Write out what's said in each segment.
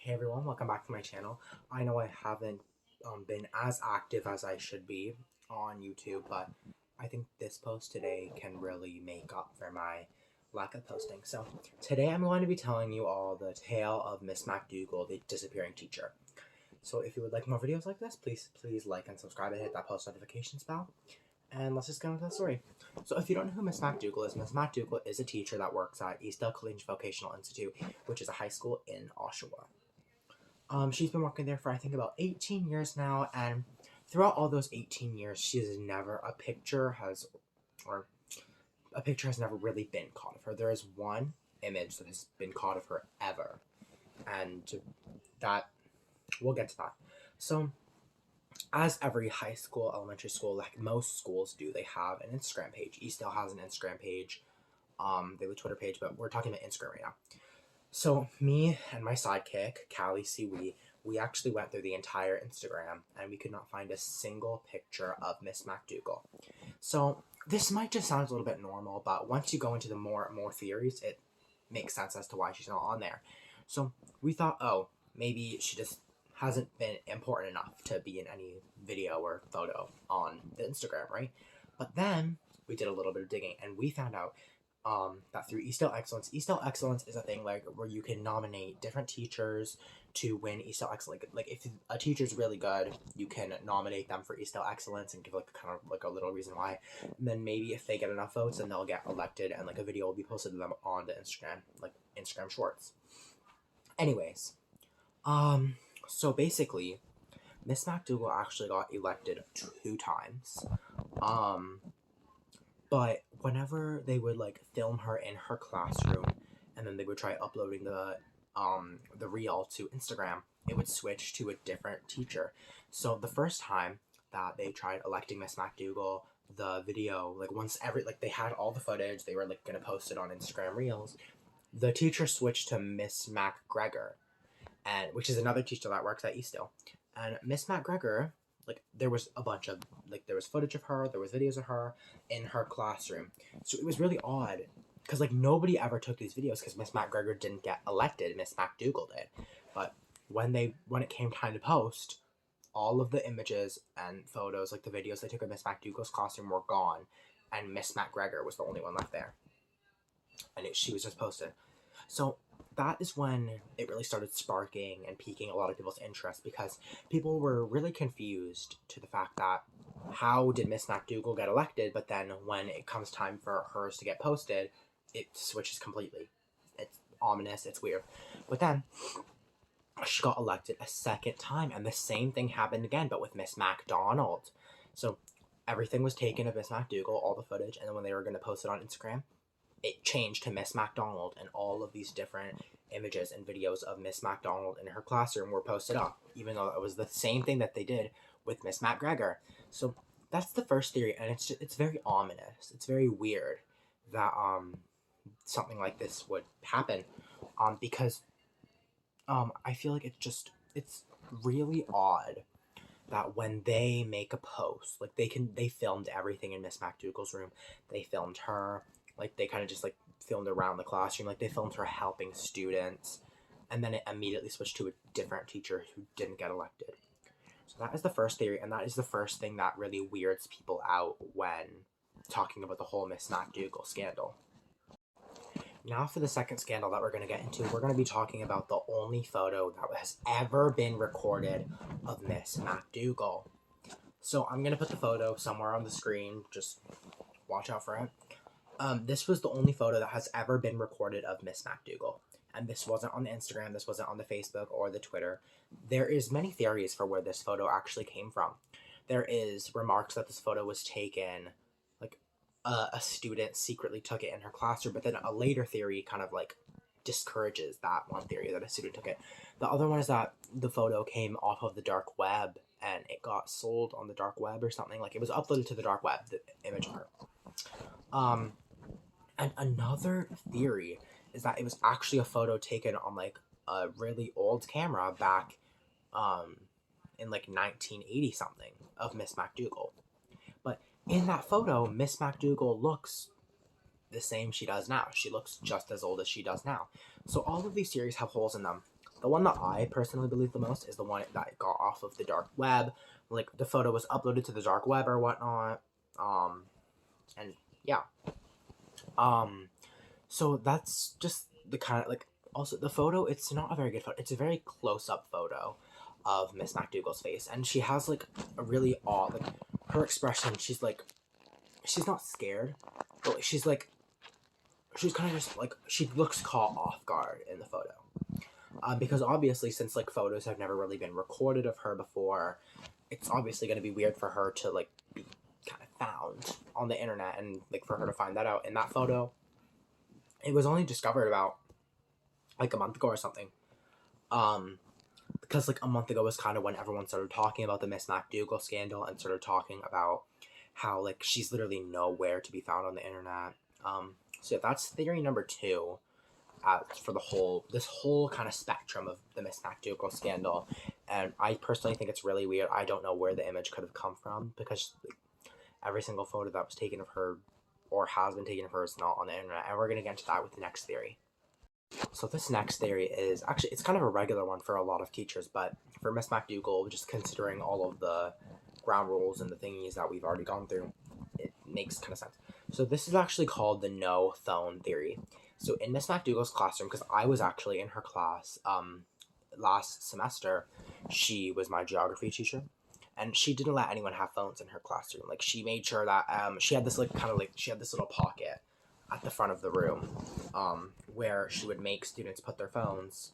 Hey everyone, welcome back to my channel. I know I haven't been as active as I should be on YouTube, but I think this post today can really make up for my lack of posting. So today I'm going to be telling you all the tale of Miss MacDougall, the disappearing teacher. So if you would like more videos like this, please like and subscribe and hit that post notifications bell. And let's just get into the story. So if you don't know who Miss MacDougall is, Miss MacDougall is a teacher that works at Eastdale Collegiate Vocational Institute, which is a high school in Oshawa. She's been working there for I think about 18 years now, and throughout all those 18 years, a picture has never really been caught of her. There is one image that has been caught of her ever, and that we'll get to that. So, as every high school, elementary school, like most schools do, they have an Instagram page. Eastdale has an Instagram page. They have a Twitter page, but we're talking about Instagram right now. So me and my sidekick, Callie C. we actually went through the entire Instagram and we could not find a single picture of Miss MacDougall. So this might just sound a little bit normal, but once you go into the more theories, it makes sense as to why she's not on there. So we thought, oh, maybe she just hasn't been important enough to be in any video or photo on the Instagram, right? But then we did a little bit of digging and we found out that through Eastdale Excellence is a thing like where you can nominate different teachers to win Eastdale Excellence. Like if a teacher's really good, you can nominate them for Eastdale Excellence and give like kind of like a little reason why. And then maybe if they get enough votes, then they'll get elected and like a video will be posted to them on the Instagram, like Instagram Shorts. Anyways, so basically, Miss MacDougall actually got elected 2 times. But whenever they would like film her in her classroom and then they would try uploading the reel to Instagram, it would switch to a different teacher. So the first time that they tried electing Miss MacDougall, the video, like once they had all the footage, they were like gonna post it on Instagram Reels, the teacher switched to Miss MacGregor, and which is another teacher that works at Eastdale. And Miss MacGregor, like there was a bunch of there was footage of her, there was videos of her in her classroom. So it was really odd because like nobody ever took these videos because Miss MacGregor didn't get elected, Miss MacDougall did. But when it came time to post, all of the images and photos, like the videos they took of Miss MacDougall's classroom were gone, and Miss MacGregor was the only one left there. And she was just posted. So that is when it really started sparking and piquing a lot of people's interest because people were really confused to the fact that how did Miss MacDougall get elected, but then when it comes time for hers to get posted, it switches completely. It's ominous, it's weird. But then she got elected a second time and the same thing happened again, but with Miss MacDonald. So everything was taken of Miss MacDougall, all the footage, and then when they were going to post it on Instagram, it changed to Miss MacDonald, and all of these different images and videos of Miss MacDonald in her classroom were posted up, even though it was the same thing that they did with Miss MacGregor. So that's the first theory, and it's very ominous. It's very weird that something like this would happen, because I feel like it's really odd that when they make a post, like they filmed everything in Miss MacDougall's room. They filmed her. Like, they kind of just, like, filmed around the classroom. Like, they filmed her helping students. And then it immediately switched to a different teacher who didn't get elected. So that is the first theory, and that is the first thing that really weirds people out when talking about the whole Miss MacDougall scandal. Now for the second scandal that we're going to get into, we're going to be talking about the only photo that has ever been recorded of Miss MacDougall. So I'm going to put the photo somewhere on the screen. Just watch out for it. This was the only photo that has ever been recorded of Miss MacDougall. And this wasn't on the Instagram, this wasn't on the Facebook or the Twitter. There is many theories for where this photo actually came from. There is remarks that this photo was taken, like, a student secretly took it in her classroom, but then a later theory kind of, like, discourages that one theory that a student took it. The other one is that the photo came off of the dark web, and it got sold on the dark web or something. Like, it was uploaded to the dark web, the image of her. And another theory is that it was actually a photo taken on like a really old camera back in like 1980 something of Miss MacDougall. But in that photo, Miss MacDougall looks the same she does now. She looks just as old as she does now. So all of these theories have holes in them. the one that I personally believe the most is the one that got off of the dark web. Like, the photo was uploaded to the dark web or whatnot. And yeah. So that's just the kind of, like, also the photo, it's not a very good photo. It's a very close-up photo of Miss MacDougall's face, and she has, like, a really odd, like, her expression, she's not scared, but she's kind of just, like, she looks caught off guard in the photo. Because obviously, since, like, photos have never really been recorded of her before, it's obviously going to be weird for her to, like, be kind of found on the internet, and, like, for her to find that out in that photo. It was only discovered about, like, a month ago or something. Because, like, a month ago was kind of when everyone started talking about the Miss MacDougall scandal and started talking about how, like, she's literally nowhere to be found on the internet. So yeah, that's theory number 2 for this whole kind of spectrum of the Miss MacDougall scandal. And I personally think it's really weird. I don't know where the image could have come from, because, like, every single photo that was taken of her or has been taken of her is not on the internet. And we're going to get into that with the next theory. So this next theory is actually, it's kind of a regular one for a lot of teachers, but for Miss MacDougall, just considering all of the ground rules and the thingies that we've already gone through, it makes kind of sense. So this is actually called the no phone theory. So in Miss MacDougall's classroom, because I was actually in her class last semester, she was my geography teacher, and she didn't let anyone have phones in her classroom. Like, she made sure that she had this, like, kind of, like, she had this little pocket at the front of the room, where she would make students put their phones,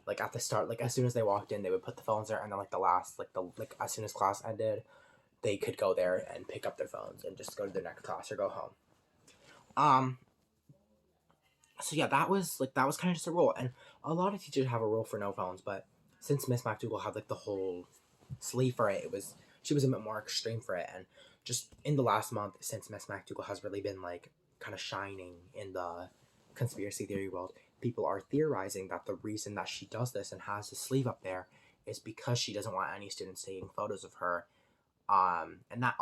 like, at the start, like, as soon as they walked in, they would put the phones there, and then, like, as soon as class ended, they could go there and pick up their phones and just go to their next class or go home. So yeah, that was kind of just a rule, and a lot of teachers have a rule for no phones, but since Miss MacDougall had, like, the whole sleeve for it, she was a bit more extreme for it, and just in the last month, since Miss MacDougall has really been, like, kind of shining in the conspiracy theory world, people are theorizing that the reason that she does this and has the sleeve up there is because she doesn't want any students taking photos of her. And that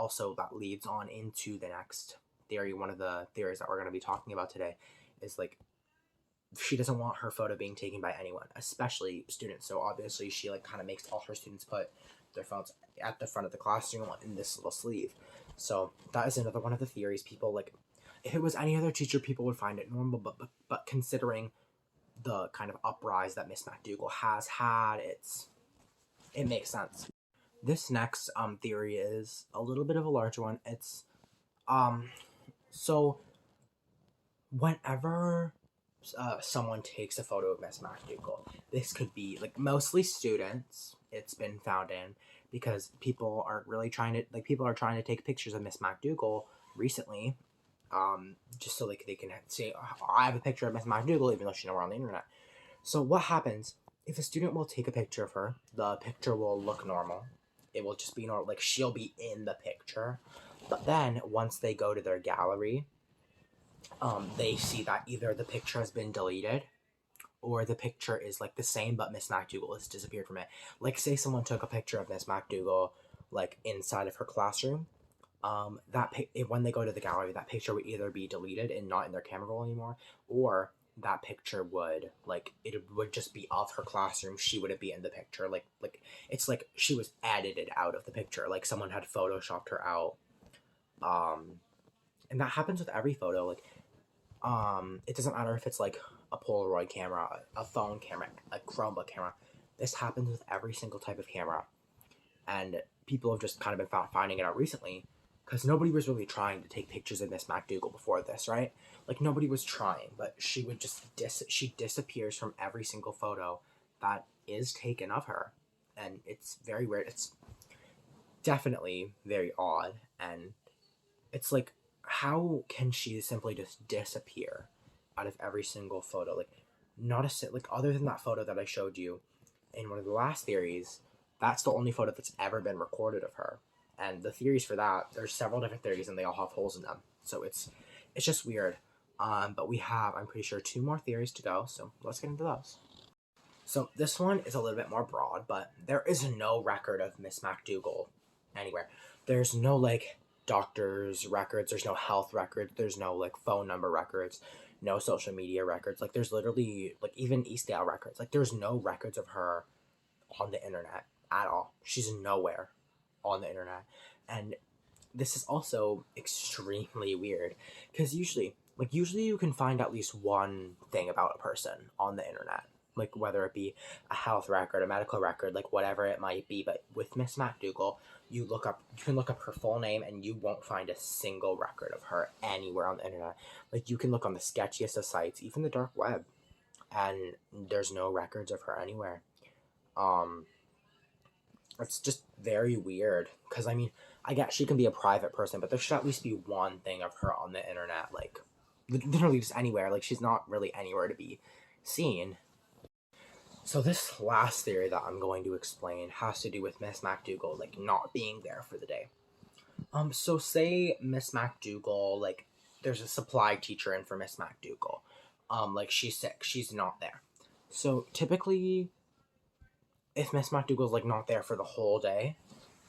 leads on into the next theory. One of the theories that we're going to be talking about today is, like, she doesn't want her photo being taken by anyone, especially students. So obviously she, like, kind of makes all her students put their phones at the front of the classroom in this little sleeve. So that is another one of the theories. People, like, if it was any other teacher, people would find it normal, but considering the kind of uprise that Miss MacDougall has had, it makes sense. This next theory is a little bit of a larger one. It's so whenever someone takes a photo of Miss MacDougall, this could be, like, mostly students, it's been found in, because people are trying to take pictures of Miss MacDougall recently, just so, like, they can say, oh, I have a picture of Miss MacDougall, even though she's nowhere on the internet. So what happens, if a student will take a picture of her, the picture will look normal. It will just be normal, like, she'll be in the picture. But then, once they go to their gallery, they see that either the picture has been deleted, or the picture is, like, the same, but Miss MacDougall has disappeared from it. Like, say someone took a picture of Miss MacDougall, like, inside of her classroom, when they go to the gallery, that picture would either be deleted and not in their camera roll anymore, or that picture would, like, it would just be of her classroom. She wouldn't be in the picture. Like it's like she was edited out of the picture. Like, someone had photoshopped her out. And that happens with every photo. Like, it doesn't matter if it's, like, a Polaroid camera, a phone camera, a Chromebook camera. This happens with every single type of camera. And people have just kind of been finding it out recently, because nobody was really trying to take pictures of Miss MacDougall before this, right? Like, nobody was trying, but she would just she disappears from every single photo that is taken of her, and it's very weird. It's definitely very odd, and it's like, how can she simply just disappear out of every single photo? Like, other than that photo that I showed you in one of the last theories, that's the only photo that's ever been recorded of her. And the theories for that, there's several different theories, and they all have holes in them. So it's just weird. But we have, I'm pretty sure, 2 more theories to go, so let's get into those. So this one is a little bit more broad, but there is no record of Miss MacDougall anywhere. There's no, like, doctor's records, there's no health records, there's no, like, phone number records. no social media records. Like, there's literally, like, even Eastdale records. Like, there's no records of her on the internet at all. She's nowhere on the internet. And this is also extremely weird because usually you can find at least one thing about a person on the internet, like whether it be a health record, a medical record, like whatever it might be. But with Miss MacDougall, you can look up her full name and you won't find a single record of her anywhere on the internet. Like, you can look on the sketchiest of sites, even the dark web, and there's no records of her anywhere. It's just very weird because, I mean, I guess she can be a private person, but there should at least be one thing of her on the internet, like literally just anywhere. Like, she's not really anywhere to be seen. So this last theory that I'm going to explain has to do with Miss MacDougall, like, not being there for the day. So say Miss MacDougall, like, there's a supply teacher in for Miss MacDougall. Like, she's sick, she's not there. So typically, if Miss MacDougall's, like, not there for the whole day,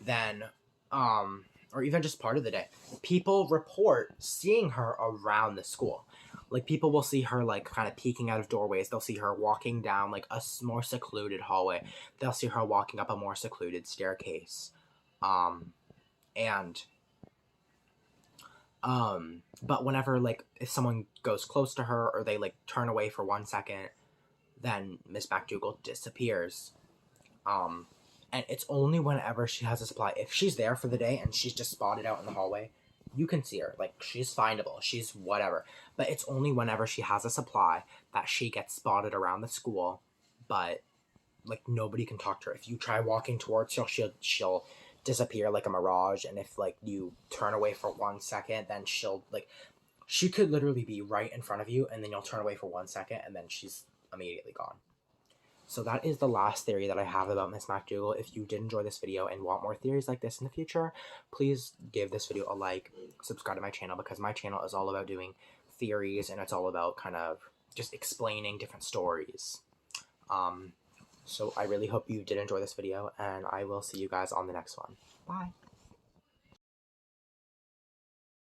then, or even just part of the day, people report seeing her around the school. Like, people will see her, like, kind of peeking out of doorways. They'll see her walking down, like, a more secluded hallway. They'll see her walking up a more secluded staircase. But whenever, like, if someone goes close to her or they, like, turn away for 1 second, then Miss MacDougall disappears. And it's only whenever she has a supply. If she's there for the day and she's just spotted out in the hallway, you can see her. Like, she's findable. She's whatever. But it's only whenever she has a supply that she gets spotted around the school. But, like, nobody can talk to her. If you try walking towards her, she'll disappear like a mirage. And if, like, you turn away for 1 second, then she'll, like, she could literally be right in front of you, and then you'll turn away for 1 second, and then she's immediately gone. So that is the last theory that I have about Miss MacDougall. If you did enjoy this video and want more theories like this in the future, please give this video a like, subscribe to my channel, because my channel is all about doing theories, and it's all about kind of just explaining different stories. So I really hope you did enjoy this video, and I will see you guys on the next one. Bye!